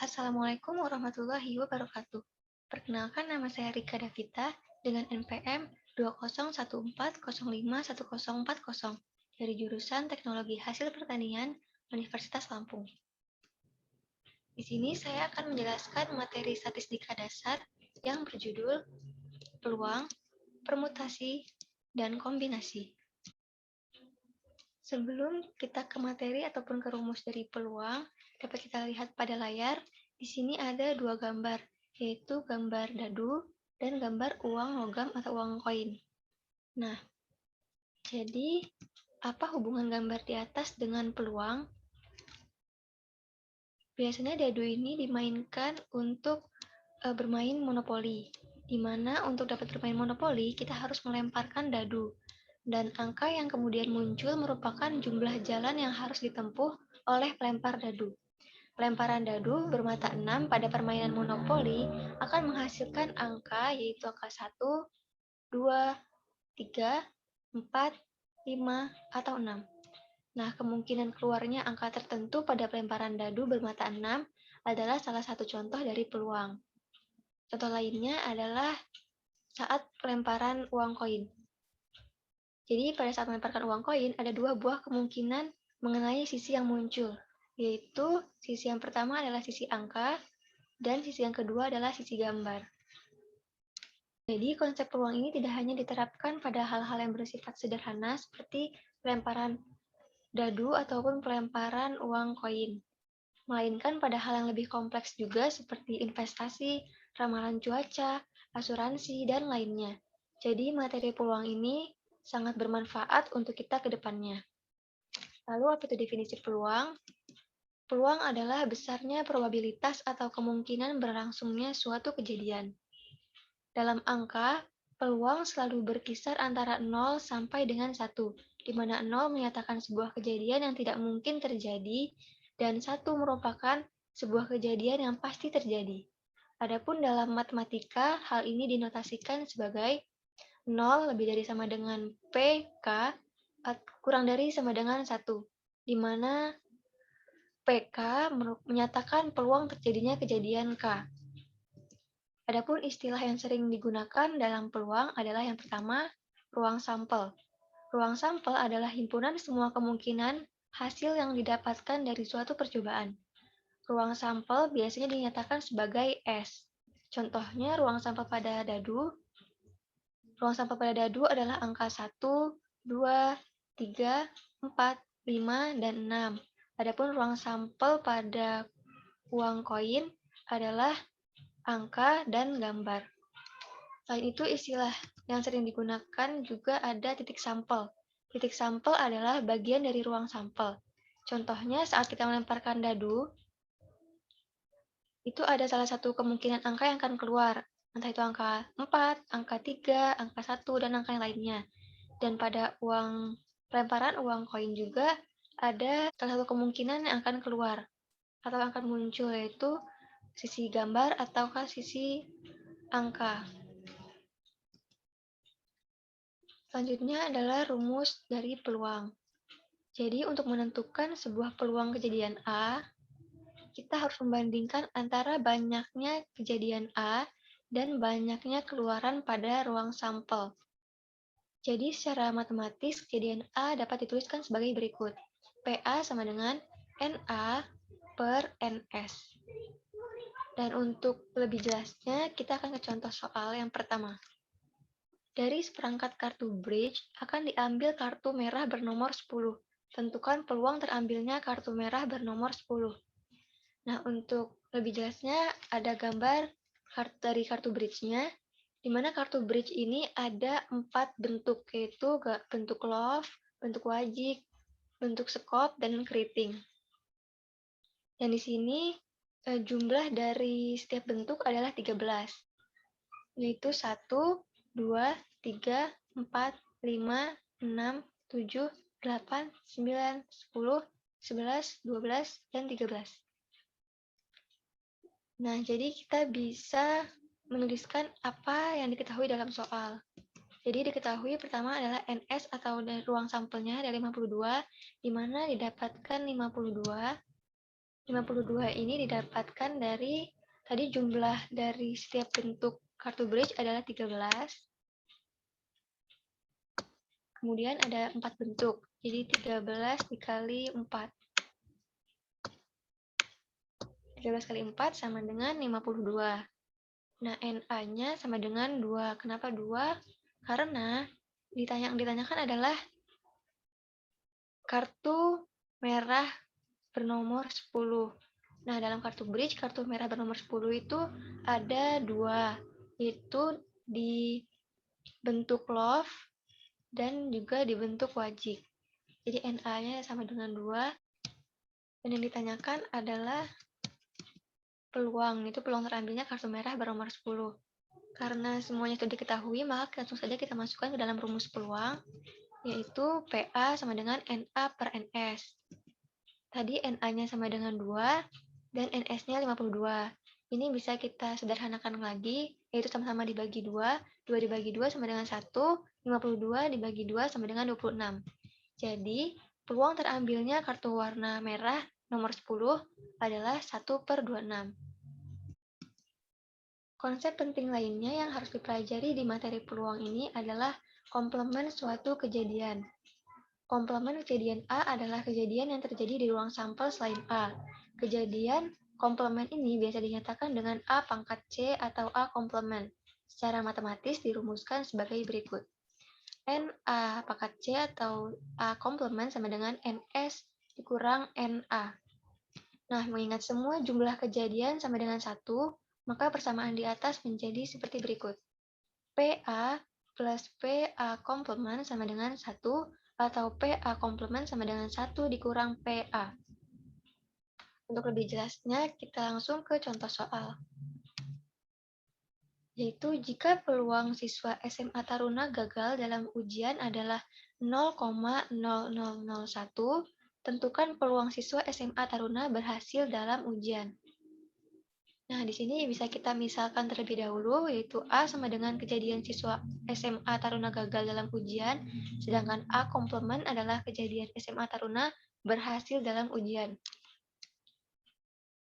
Assalamualaikum warahmatullahi wabarakatuh. Perkenalkan, nama saya Rika Davita dengan NPM 2014051040 dari jurusan Teknologi Hasil Pertanian Universitas Lampung. Di sini saya akan menjelaskan materi statistika dasar yang berjudul Peluang, Permutasi, dan Kombinasi. Sebelum kita ke materi ataupun ke rumus dari peluang, dapat kita lihat pada layar. Di sini ada dua gambar, yaitu gambar dadu dan gambar uang logam atau uang koin. Nah, jadi apa hubungan gambar di atas dengan peluang? Biasanya dadu ini dimainkan untuk bermain monopoli, di mana untuk dapat bermain monopoli kita harus melemparkan dadu. Dan angka yang kemudian muncul merupakan jumlah jalan yang harus ditempuh oleh pelempar dadu. Pelemparan dadu bermata 6 pada permainan monopoli akan menghasilkan angka yaitu angka 1, 2, 3, 4, 5, atau 6. Nah, kemungkinan keluarnya angka tertentu pada pelemparan dadu bermata 6 adalah salah satu contoh dari peluang. Contoh lainnya adalah saat pelemparan uang koin. Jadi pada saat melemparkan uang koin, ada dua buah kemungkinan mengenai sisi yang muncul, yaitu sisi yang pertama adalah sisi angka, dan sisi yang kedua adalah sisi gambar. Jadi konsep peluang ini tidak hanya diterapkan pada hal-hal yang bersifat sederhana seperti pelemparan dadu ataupun pelemparan uang koin, melainkan pada hal yang lebih kompleks juga seperti investasi, ramalan cuaca, asuransi, dan lainnya. Jadi materi peluang ini sangat bermanfaat untuk kita ke depannya. Lalu apa itu definisi peluang? Peluang adalah besarnya probabilitas atau kemungkinan berlangsungnya suatu kejadian. Dalam angka, peluang selalu berkisar antara 0 sampai dengan 1, di mana 0 menyatakan sebuah kejadian yang tidak mungkin terjadi, dan 1 merupakan sebuah kejadian yang pasti terjadi. Adapun dalam matematika, hal ini dinotasikan sebagai 0 lebih dari sama dengan PK kurang dari sama dengan 1, di mana PK menyatakan peluang terjadinya kejadian K. Adapun istilah yang sering digunakan dalam peluang adalah yang pertama, ruang sampel. Ruang sampel adalah himpunan semua kemungkinan hasil yang didapatkan dari suatu percobaan. Ruang sampel biasanya dinyatakan sebagai S. Contohnya ruang sampel pada dadu. Ruang sampel pada dadu adalah angka 1, 2, 3, 4, 5, dan 6. Adapun ruang sampel pada uang koin adalah angka dan gambar. Selain itu, istilah yang sering digunakan juga ada titik sampel. Titik sampel adalah bagian dari ruang sampel. Contohnya saat kita melemparkan dadu, itu ada salah satu kemungkinan angka yang akan keluar. Entah itu angka 4, angka 3, angka 1, dan angka yang lainnya. Dan pada pelemparan uang koin juga ada salah satu kemungkinan yang akan keluar atau akan muncul, yaitu sisi gambar ataukah sisi angka. Selanjutnya adalah rumus dari peluang. Jadi untuk menentukan sebuah peluang kejadian A, kita harus membandingkan antara banyaknya kejadian A dan banyaknya keluaran pada ruang sampel. Jadi secara matematis, kejadian A dapat dituliskan sebagai berikut. PA sama dengan NA per NS. Dan untuk lebih jelasnya, kita akan ke contoh soal yang pertama. Dari seperangkat kartu bridge akan diambil kartu merah bernomor 10. Tentukan peluang terambilnya kartu merah bernomor 10. Nah, untuk lebih jelasnya ada gambar dari kartu bridge-nya, di mana kartu bridge ini ada 4 bentuk, yaitu bentuk love, bentuk wajik, bentuk sekop, dan keriting. Dan di sini jumlah dari setiap bentuk adalah 13, yaitu 1, 2, 3, 4, 5, 6, 7, 8, 9, 10, 11, 12, dan 13. Nah, jadi kita bisa menuliskan apa yang diketahui dalam soal. Jadi diketahui pertama adalah NS atau ruang sampelnya ada 52, di mana didapatkan 52 52 ini didapatkan dari, tadi jumlah dari setiap bentuk kartu bridge adalah 13. Kemudian ada 4 bentuk, jadi 13 dikali 4. 13 kali 4 sama dengan 52. Nah, NA-nya sama dengan 2. Kenapa 2? Karena yang ditanyakan adalah kartu merah bernomor 10. Nah, dalam kartu bridge, kartu merah bernomor 10 itu ada 2, yaitu di bentuk love dan juga di bentuk wajib. Jadi NA-nya sama dengan 2. Dan yang ditanyakan adalah peluang. Itu peluang terambilnya kartu merah bernomor 10. Karena semuanya itu diketahui, maka langsung saja kita masukkan ke dalam rumus peluang, yaitu PA sama dengan NA per NS. Tadi NA-nya sama dengan 2, dan NS-nya 52. Ini bisa kita sederhanakan lagi, yaitu sama-sama dibagi 2. 2 dibagi 2 sama dengan 1, 52 dibagi 2 sama dengan 26. Jadi, peluang terambilnya kartu warna merah nomor 10 adalah 1/26. Konsep penting lainnya yang harus dipelajari di materi peluang ini adalah komplement suatu kejadian. Komplement kejadian A adalah kejadian yang terjadi di ruang sampel selain A. Kejadian komplement ini biasa dinyatakan dengan A pangkat C atau A komplement. Secara matematis dirumuskan sebagai berikut. NA pangkat C atau A komplement sama dengan NS dikurang NA. Nah, mengingat semua jumlah kejadian sama dengan 1, maka persamaan di atas menjadi seperti berikut. PA plus PA komplement sama dengan 1, atau PA komplement sama dengan 1 dikurang PA. Untuk lebih jelasnya, kita langsung ke contoh soal. Yaitu jika peluang siswa SMA Taruna gagal dalam ujian adalah 0,0001, tentukan peluang siswa SMA Taruna berhasil dalam ujian. Nah, di sini bisa kita misalkan terlebih dahulu, yaitu A sama dengan kejadian siswa SMA Taruna gagal dalam ujian, sedangkan A komplement adalah kejadian SMA Taruna berhasil dalam ujian.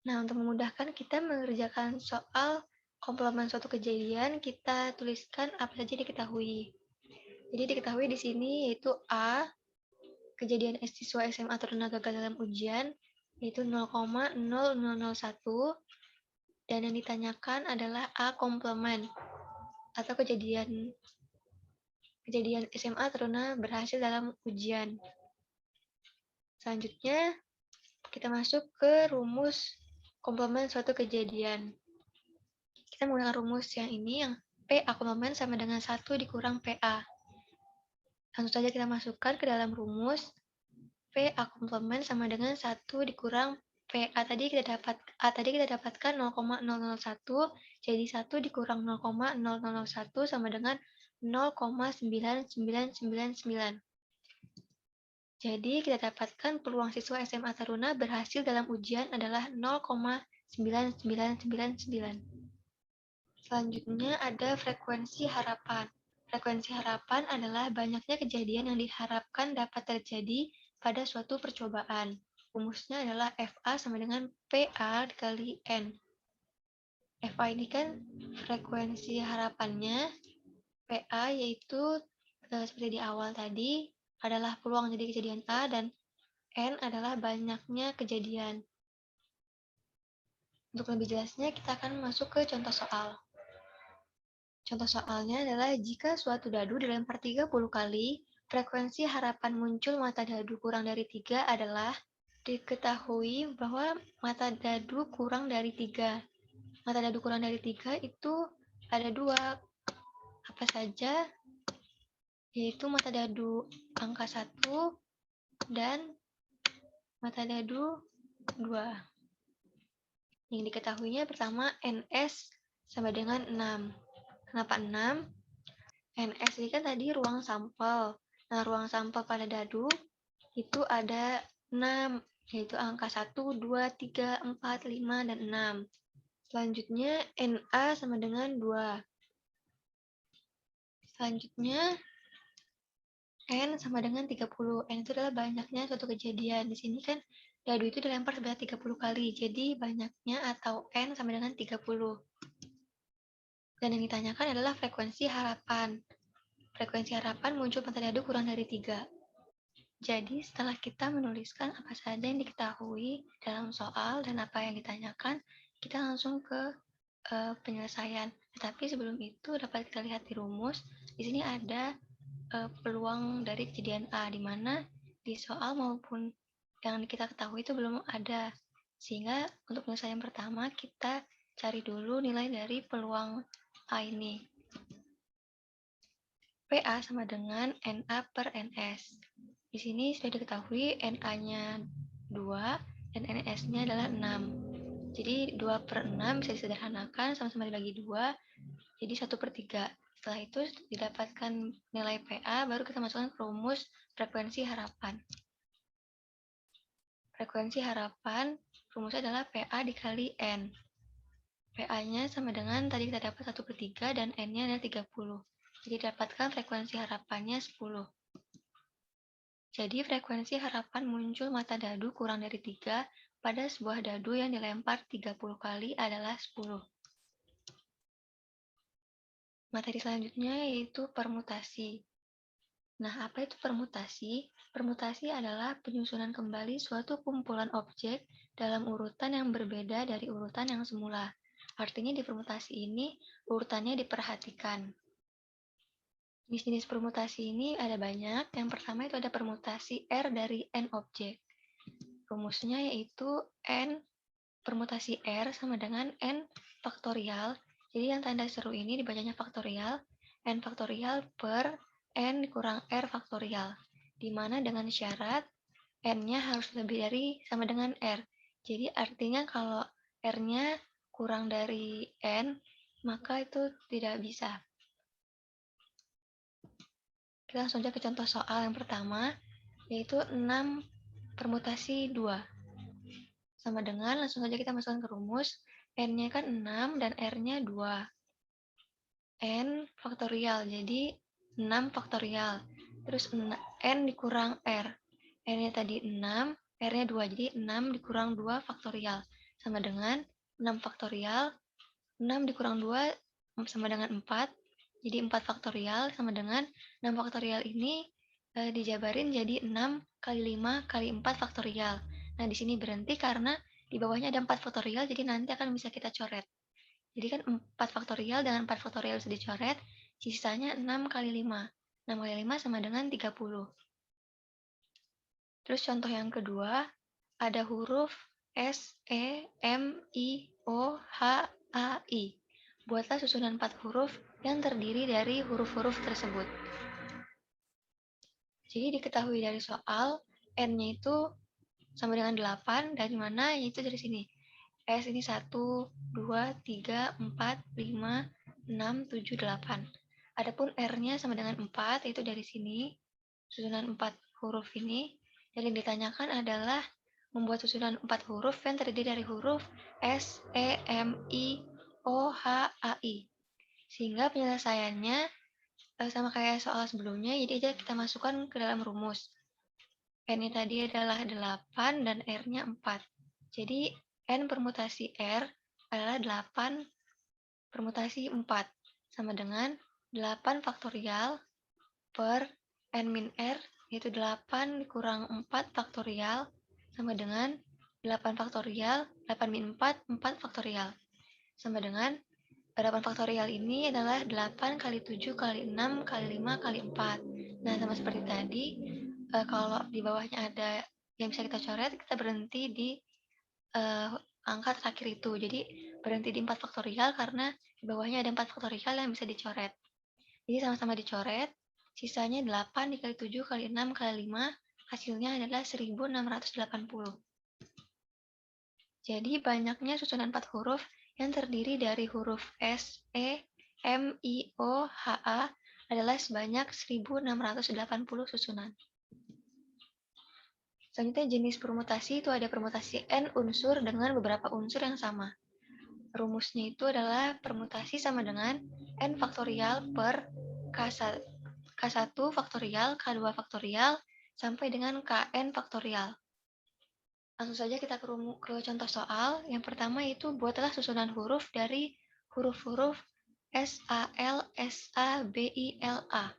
Nah, untuk memudahkan kita mengerjakan soal komplement suatu kejadian, kita tuliskan apa saja diketahui. Jadi diketahui di sini yaitu A, kejadian siswa SMA Taruna gagal dalam ujian, yaitu 0,0001, dan yang ditanyakan adalah A komplement atau kejadian SMA Taruna berhasil dalam ujian. Selanjutnya kita masuk ke rumus komplement suatu kejadian. Kita menggunakan rumus yang ini, yang PA komplement sama dengan 1 dikurang PA. Langsung saja kita masukkan ke dalam rumus. PA komplement sama dengan 1 dikurang PA tadi kita dapatkan 0,001, jadi 1 dikurang 0,001 sama dengan 0,9999. Jadi kita dapatkan peluang siswa SMA Taruna berhasil dalam ujian adalah 0,9999. Selanjutnya ada frekuensi harapan. Frekuensi harapan adalah banyaknya kejadian yang diharapkan dapat terjadi pada suatu percobaan. Rumusnya adalah FA sama dengan PA dikali N. FA ini kan frekuensi harapannya, PA yaitu seperti di awal tadi adalah peluang jadi kejadian A, dan N adalah banyaknya kejadian. Untuk lebih jelasnya kita akan masuk ke contoh soal. Contoh soalnya adalah jika suatu dadu dilempar 30 kali, frekuensi harapan muncul mata dadu kurang dari 3 adalah, diketahui bahwa mata dadu kurang dari 3. Mata dadu kurang dari 3 itu ada 2. Apa saja? Yaitu mata dadu angka 1 dan mata dadu 2. Yang diketahuinya pertama NS sama dengan 6. Kenapa 6? NS ini kan tadi ruang sampel. Nah, ruang sampel pada dadu itu ada 6, yaitu angka 1, 2, 3, 4, 5, dan 6. Selanjutnya NA sama dengan 2. Selanjutnya N sama dengan 30. N itu adalah banyaknya suatu kejadian. Di sini kan Dadu itu dilempar sebanyak 30 kali, jadi banyaknya atau N sama dengan 30. Dan yang ditanyakan adalah frekuensi harapan. Frekuensi harapan muncul mata dadu kurang dari 3. Jadi setelah kita menuliskan apa saja yang diketahui dalam soal dan apa yang ditanyakan, kita langsung ke penyelesaian. Tetapi sebelum itu dapat kita lihat di rumus. Di sini ada peluang dari kejadian A, di mana di soal maupun yang kita ketahui itu belum ada. Sehingga untuk penyelesaian pertama kita cari dulu nilai dari peluang A ini. PA sama dengan NA per NS. Di sini sudah diketahui NA-nya 2 dan NS-nya adalah 6. Jadi 2 per 6 bisa disederhanakan, sama-sama dibagi 2, jadi 1 per 3. Setelah itu didapatkan nilai PA, baru kita masukkan ke rumus frekuensi harapan. Frekuensi harapan, rumusnya adalah PA dikali N. PA-nya sama dengan tadi kita dapat 1 per 3 dan N-nya adalah 30. Jadi dapatkan frekuensi harapannya 10. Jadi frekuensi harapan muncul mata dadu kurang dari 3 pada sebuah dadu yang dilempar 30 kali adalah 10. Materi selanjutnya yaitu permutasi. Nah, apa itu permutasi? Permutasi adalah penyusunan kembali suatu kumpulan objek dalam urutan yang berbeda dari urutan yang semula. Artinya di permutasi ini, urutannya diperhatikan. Jenis-jenis permutasi ini ada banyak. Yang pertama itu ada permutasi R dari N objek. Rumusnya yaitu N permutasi R sama dengan N faktorial. Jadi yang tanda seru ini dibacanya faktorial, N faktorial per N dikurang R faktorial. Di mana dengan syarat N-nya harus lebih dari sama dengan R. Jadi artinya kalau R-nya kurang dari N, maka itu tidak bisa. Kita langsung aja ke contoh soal yang pertama, yaitu 6 permutasi 2. Sama dengan, langsung saja kita masukkan ke rumus, N-nya kan 6 dan R-nya 2. N faktorial, jadi 6 faktorial. Terus N dikurang R. N-nya tadi 6, R-nya 2, jadi 6 dikurang 2 faktorial. Sama dengan 6 faktorial, 6 dikurang 2 sama dengan 4. Jadi 4 faktorial sama dengan 6 faktorial ini dijabarin jadi 6 kali 5 kali 4 faktorial. Nah, di sini berhenti karena di bawahnya ada 4 faktorial, jadi nanti akan bisa kita coret. Jadi kan 4 faktorial dengan 4 faktorial bisa dicoret, sisanya 6 kali 5. 6 kali 5 sama dengan 30. Terus contoh yang kedua, ada huruf S, E, M, I, O, H, A, I. Buatlah susunan 4 huruf yang terdiri dari huruf-huruf tersebut. Jadi diketahui dari soal, N-nya itu sama dengan 8, dari mana? Yaitu dari sini. S ini 1, 2, 3, 4, 5, 6, 7, 8. Adapun R-nya sama dengan 4, yaitu dari sini. Susunan 4 huruf ini. Dan yang ditanyakan adalah membuat susunan 4 huruf yang terdiri dari huruf S, E, M, I, O, H, A, I. Sehingga penyelesaiannya sama kayak soal sebelumnya, jadi aja kita masukkan ke dalam rumus. N-nya tadi adalah 8 dan R-nya 4. Jadi N permutasi R adalah 8 permutasi 4. Sama dengan 8 faktorial per N min R, yaitu 8 dikurang 4 faktorial, sama dengan 8 faktorial, 8 min 4, 4 faktorial. Sama dengan 8 faktorial ini adalah 8 kali 7 kali 6 kali 5 kali 4. Nah, sama seperti tadi, kalau di bawahnya ada yang bisa kita coret, kita berhenti di angka terakhir itu. Jadi berhenti di 4 faktorial karena di bawahnya ada 4 faktorial yang bisa dicoret. Jadi sama-sama dicoret, sisanya 8 dikali 7 kali 6 kali 5, hasilnya adalah 1680. Jadi banyaknya susunan 4 huruf yang terdiri dari huruf S, E, M, I, O, H, A adalah sebanyak 1680 susunan. Selanjutnya jenis permutasi itu ada permutasi N unsur dengan beberapa unsur yang sama. Rumusnya itu adalah permutasi sama dengan N faktorial per K1 faktorial, K2 faktorial, sampai dengan Kn faktorial. Langsung saja kita ke contoh soal. Yang pertama itu buatlah susunan huruf dari huruf-huruf S, A, L, S, A, B, I, L, A.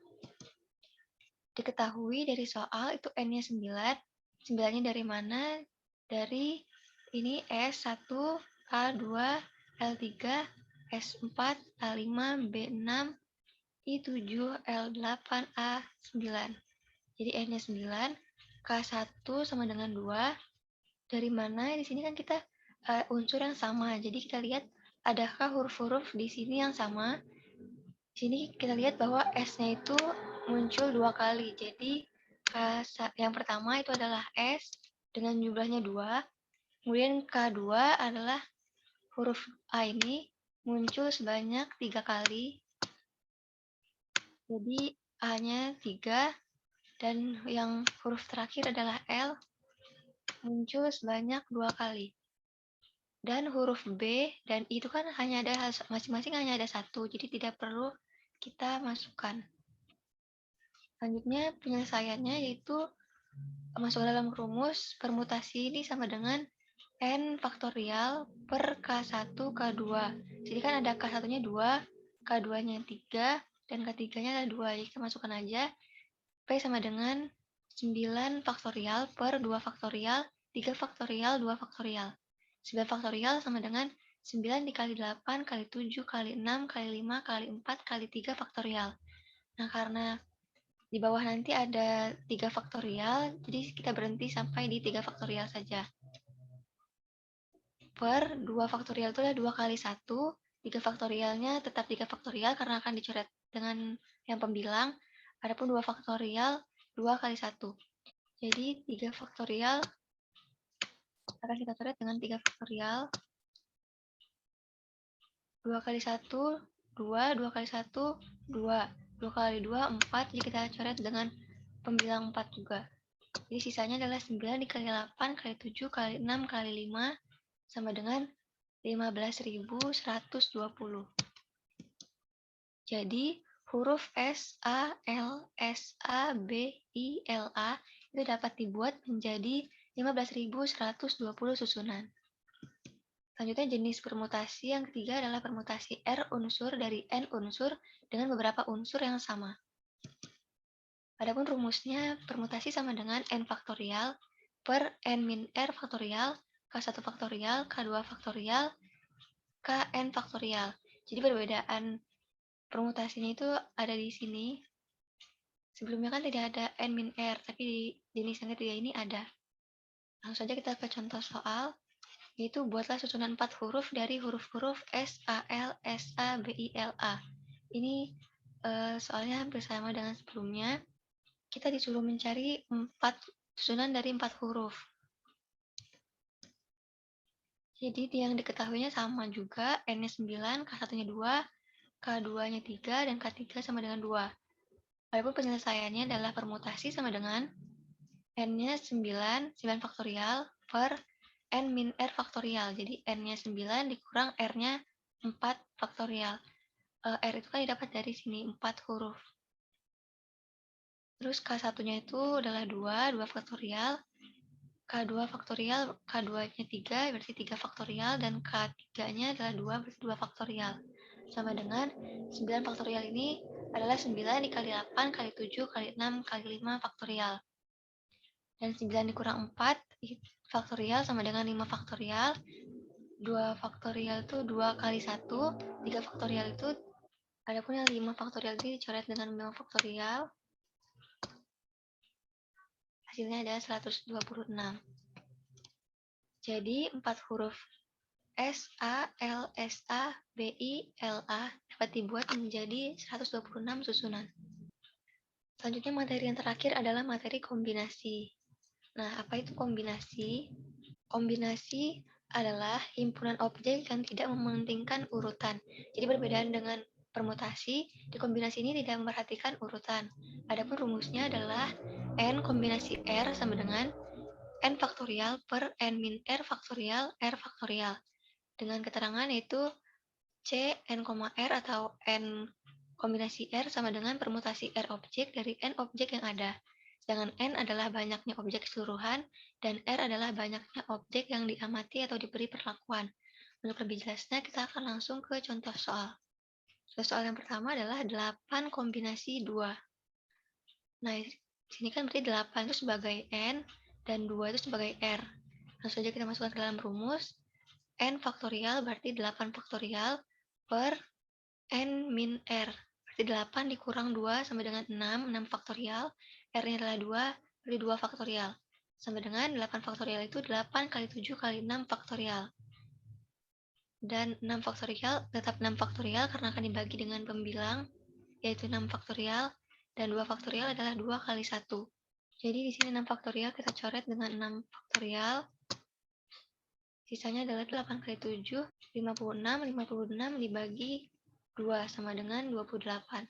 Diketahui dari soal itu N-nya 9. 9-nya dari mana? Dari ini S1, A2, L3, S4, A5, B6, I7, L8, A9. Jadi N-nya 9, K1 sama dengan 2. Dari mana? Di sini kan kita unsur yang sama. Jadi kita lihat adakah huruf-huruf di sini yang sama. Di sini kita lihat bahwa S-nya itu muncul 2 kali. Jadi yang pertama itu adalah S dengan jumlahnya 2. Kemudian K2 adalah huruf A ini muncul sebanyak 3 kali. Jadi A-nya 3 dan yang huruf terakhir adalah L muncul sebanyak 2 kali. Dan huruf B dan I itu kan hanya ada masing-masing hanya ada 1, jadi tidak perlu kita masukkan. Selanjutnya penyelesaiannya yaitu masuk ke dalam rumus permutasi ini sama dengan N faktorial per K1 K2. Jadi kan ada K1-nya 2, K2-nya 3, dan K3-nya ada 2. Jadi kita masukkan aja P sama dengan 9 faktorial per 2 faktorial, 3 faktorial, 2 faktorial. 9 faktorial sama dengan 9 dikali 8 kali 7 kali 6 kali 5 kali 4 kali 3 faktorial. Nah, karena di bawah nanti ada 3 faktorial, jadi kita berhenti sampai di 3 faktorial saja. Per 2 faktorial itu adalah 2 kali 1, 3 faktorialnya tetap 3 faktorial karena akan dicoret dengan yang pembilang. Adapun 2 faktorial 2 kali 1. Jadi 3 faktorial akan kita coret dengan 3 faktorial. 2 kali 1, 2, 2 kali 1, 2. 2 kali 2, 4, jadi kita coret dengan pembilang 4 juga. Jadi sisanya adalah 9 dikali 8 kali 7 kali 6 kali 5 sama dengan 15.120. Jadi huruf S, A, L, S, A, B, I, L, A itu dapat dibuat menjadi 15.120 susunan. Selanjutnya jenis permutasi yang ketiga adalah permutasi R unsur dari N unsur dengan beberapa unsur yang sama. Adapun rumusnya permutasi sama dengan N faktorial per N min R faktorial, K1 faktorial, K2 faktorial, Kn faktorial. Jadi perbedaan permutasinya itu ada di sini. Sebelumnya kan tidak ada N min R, tapi di jenis yang ketiga ini ada. Langsung saja kita ke contoh soal, yaitu buatlah susunan 4 huruf dari huruf-huruf S, A, L, S, A, B, I, L, A. Ini soalnya hampir sama dengan sebelumnya. Kita disuruh mencari 4 susunan dari 4 huruf. Jadi yang diketahuinya sama juga, N-nya 9, K1-nya 2, K2-nya 3, dan K3 sama dengan 2. Adapun penyelesaiannya adalah permutasi sama dengan N-nya 9, 9 faktorial per N min R faktorial. Jadi N-nya 9 dikurang R-nya 4 faktorial. R itu kan didapat dari sini, 4 huruf. Terus K1-nya itu adalah 2 faktorial. K2 faktorial, K2-nya 3, berarti 3 faktorial, dan K3-nya adalah 2, berarti 2 faktorial. Sama dengan 9 faktorial ini adalah 9 dikali 8, kali 7, kali 6, kali 5 faktorial. Dan 9 dikurang 4, faktorial sama dengan 5 faktorial. 2 faktorial itu 2 kali 1, 3 faktorial itu, adapun yang 5 faktorial ini dicoret dengan 5 faktorial. Hasilnya adalah 126. Jadi 4 huruf S, A, L, S, A, B, I, L, A dapat dibuat menjadi 126 susunan. Selanjutnya materi yang terakhir adalah materi kombinasi. Nah, apa itu kombinasi? Kombinasi adalah himpunan objek yang tidak mementingkan urutan. Jadi berbeda dengan permutasi, di kombinasi ini tidak memperhatikan urutan. Adapun rumusnya adalah N kombinasi R sama dengan N faktorial per N min R faktorial R faktorial. Dengan keterangan yaitu C, N, R atau N kombinasi R sama dengan permutasi R objek dari N objek yang ada. Sedangkan N adalah banyaknya objek keseluruhan, dan R adalah banyaknya objek yang diamati atau diberi perlakuan. Untuk lebih jelasnya, kita akan langsung ke contoh soal. Soal yang pertama adalah 8 kombinasi 2. Nah, di sini kan berarti 8 itu sebagai N, dan 2 itu sebagai R. Langsung saja kita masukkan ke dalam rumus. N faktorial berarti 8 faktorial per N min R. Berarti 8 dikurang 2 sama dengan 6 faktorial. R-nya adalah 2, berarti 2 faktorial. Sama dengan 8 faktorial itu 8 kali 7 kali 6 faktorial. Dan 6 faktorial tetap 6 faktorial karena akan dibagi dengan pembilang, yaitu 6 faktorial, dan 2 faktorial adalah 2 kali 1. Jadi di sini 6 faktorial kita coret dengan 6 faktorial. Sisanya adalah 8 kali 7, 56. 56 dibagi 2 sama dengan 28.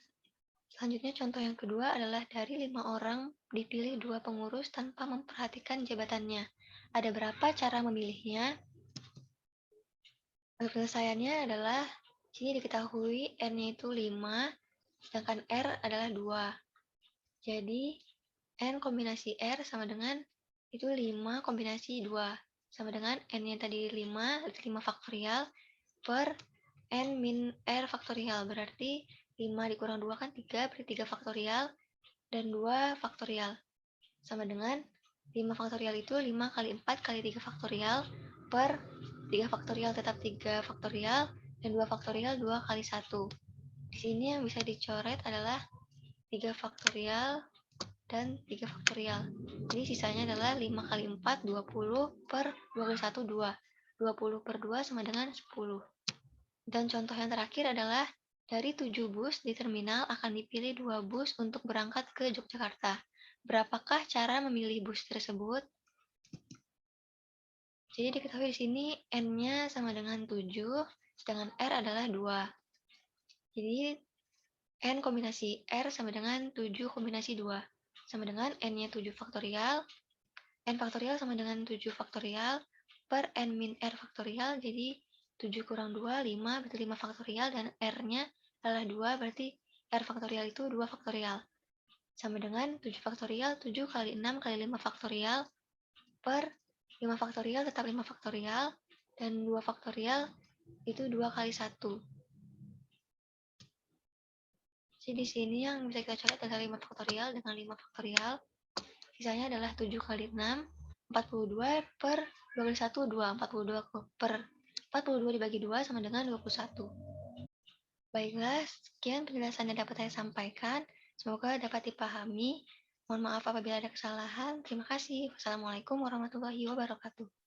Selanjutnya contoh yang kedua adalah dari 5 orang dipilih 2 pengurus tanpa memperhatikan jabatannya. Ada berapa cara memilihnya? Penyelesaiannya adalah di sini diketahui N-nya itu 5, sedangkan R adalah 2. Jadi N kombinasi R sama dengan itu 5 kombinasi 2. Sama dengan N-nya tadi 5, 5 faktorial per N min R faktorial. Berarti 5 dikurang 2 kan 3, berarti 3 faktorial dan 2 faktorial. Sama dengan 5 faktorial itu 5 kali 4 kali 3 faktorial per 3 faktorial tetap 3 faktorial dan 2 faktorial 2 kali 1. Di sini yang bisa dicoret adalah 3 faktorial dan 3 faktorial. Jadi sisanya adalah 5 kali 4, 20 per 2 kali 1, 2. 20 per 2 sama dengan 10. Dan contoh yang terakhir adalah dari 7 bus di terminal akan dipilih 2 bus untuk berangkat ke Yogyakarta. Berapakah cara memilih bus tersebut? Jadi diketahui di sini N-nya sama dengan 7, sedangkan R adalah 2. Jadi N kombinasi R sama dengan 7 kombinasi 2. Sama dengan N-nya 7 faktorial. N faktorial sama dengan 7 faktorial per N min R faktorial. Jadi 7 kurang 2, 5, berarti 5 faktorial. Dan R-nya adalah 2, berarti R faktorial itu 2 faktorial. Sama dengan 7 faktorial, 7 kali 6 kali 5 faktorial per 5 faktorial tetap 5 faktorial. Dan 2 faktorial itu 2 kali 1. Jadi di sini yang bisa kita coret adalah 5 faktorial dengan 5 faktorial. Sisanya adalah 7 kali 6, 42 per 2 kali 1, 2. 42 per 42 dibagi 2 sama dengan 21. Baiklah, sekian penjelasan yang dapat saya sampaikan. Semoga dapat dipahami. Mohon maaf apabila ada kesalahan. Terima kasih. Wassalamualaikum warahmatullahi wabarakatuh.